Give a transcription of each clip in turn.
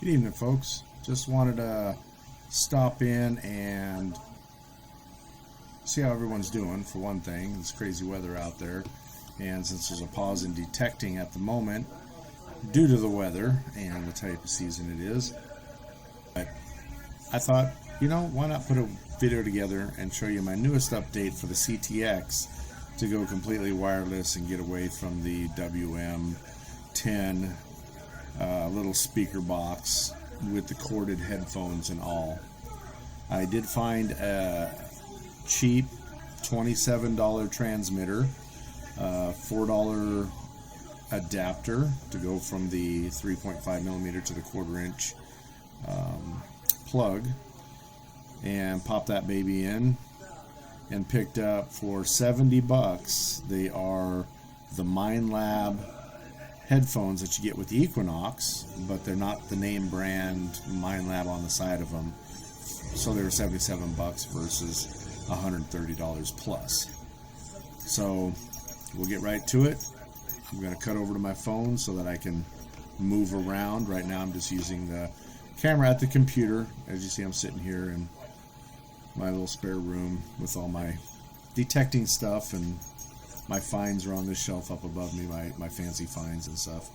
Good evening, folks. Just wanted to stop in and see how everyone's doing, for one thing. It's crazy weather out there, and since there's a pause in detecting at the moment due to the weather and the type of season it is, but I thought, why not put a video together and show you my newest update for the CTX to go completely wireless and get away from the WM10 little speaker box with the corded headphones and all. I did find a cheap $27 transmitter, $4 adapter to go from the 3.5 millimeter to the 1/4 inch plug, and pop that baby in, and picked up for $70. They are the MindLab headphones that you get with the Equinox, but they're not the name brand MindLab on the side of them. So they were $77 versus $130 plus. So we'll get right to it. I'm going to cut over to my phone so that I can move around. Right now I'm just using the camera at the computer. As you see, I'm sitting here in my little spare room with all my detecting stuff, and my finds are on this shelf up above me, my fancy finds and stuff.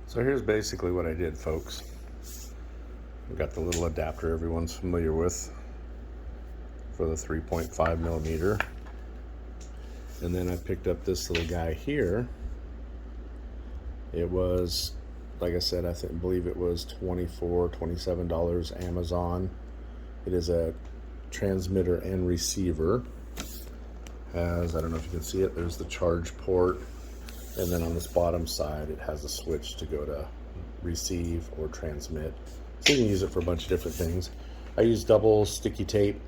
So here's basically what I did, folks. I've got the little adapter everyone's familiar with for the 3.5 millimeter. And then I picked up this little guy here. It was, like I said, I believe it was $24, $27 Amazon. It is a transmitter and receiver. Has, I don't know if you can see it, there's the charge port, and then on this bottom side it has a switch to go to receive or transmit. So you can use it for a bunch of different things. I used double sticky tape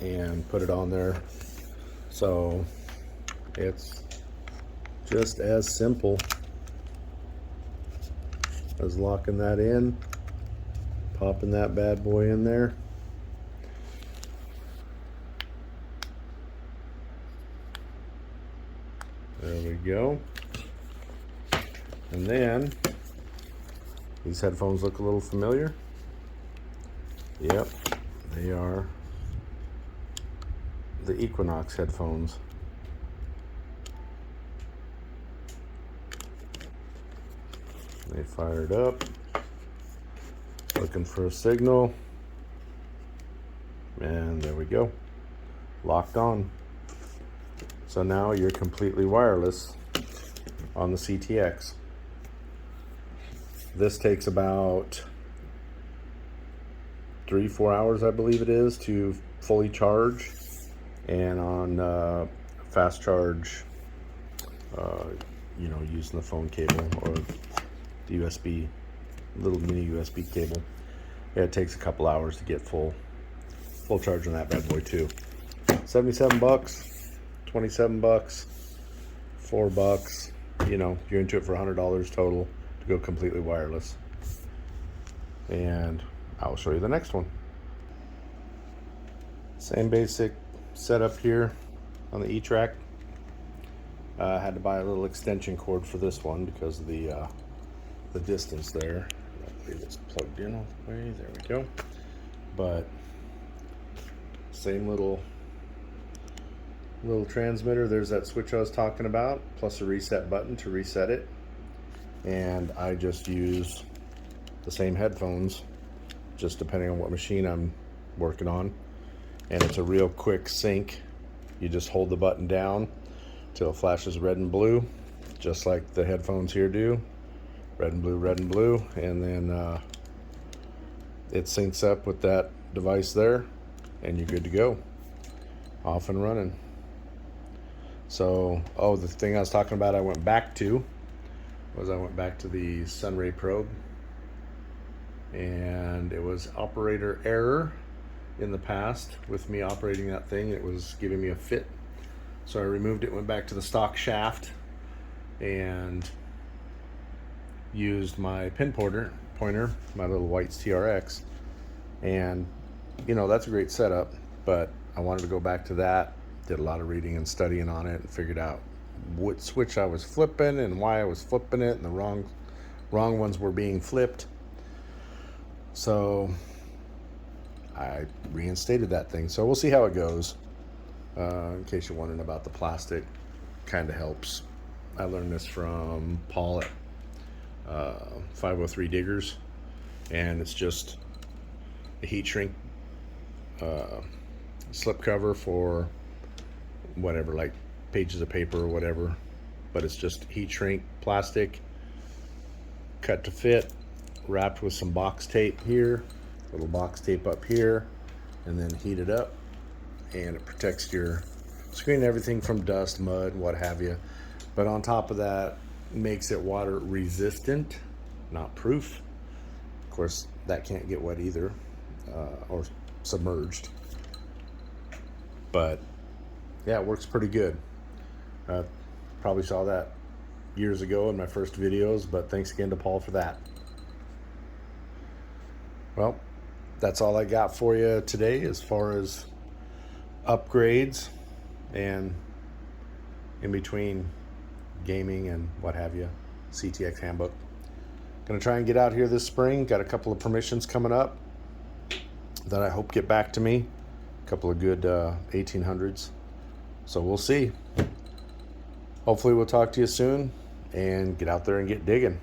and put it on there. So it's just as simple as locking that in, popping that bad boy in there. There we go. And then these headphones look a little familiar. Yep, they are the Equinox headphones. They fired up, looking for a signal, and there we go, locked on. So now you're completely wireless on the CTX. This takes about 3-4 hours, I believe it is, to fully charge, and on fast charge, using the phone cable or the USB, little mini USB cable, it takes a couple hours to get full charge on that bad boy too. $77, $27, $4, you're into it for $100 total to go completely wireless. And I'll show you the next one. Same basic setup here on the Etrac. I had to buy a little extension cord for this one because of the distance there. I believe it's plugged in all the way. There we go. But same little transmitter. There's that switch I was talking about, plus a reset button to reset it. And I just use the same headphones, just depending on what machine I'm working on. And it's a real quick sync. You just hold the button down till it flashes red and blue, just like the headphones here do. Red and blue, and then it syncs up with that device there, and you're good to go. Off and running. So, the thing I was talking about I went back to the Sunray probe, and it was operator error in the past with me operating that thing. It was giving me a fit, so I removed it, went back to the stock shaft, and used my pin pointer, my little White's TRX, and that's a great setup, but I wanted to go back to that. Did a lot of reading and studying on it and figured out what switch I was flipping and why I was flipping it in the wrong wrong ones were being flipped. So I reinstated that thing. So we'll see how it goes. In case you're wondering about the plastic, kind of helps. I learned this from Paul at 503 Diggers, and it's just a heat shrink slip cover for whatever, like pages of paper or whatever, but it's just heat shrink plastic, cut to fit, wrapped with some box tape here, little box tape up here, and then heated up, and it protects your screen and everything from dust, mud, what have you. But on top of that, makes it water resistant, not proof. Of course, that can't get wet either, or submerged. But yeah, it works pretty good. Probably saw that years ago in my first videos, but thanks again to Paul for that. Well, that's all I got for you today as far as upgrades and in between gaming and what have you, CTX handbook. Gonna try and get out here this spring. Got a couple of permissions coming up that I hope get back to me. A couple of good 1800s. So we'll see. Hopefully we'll talk to you soon and get out there and get digging.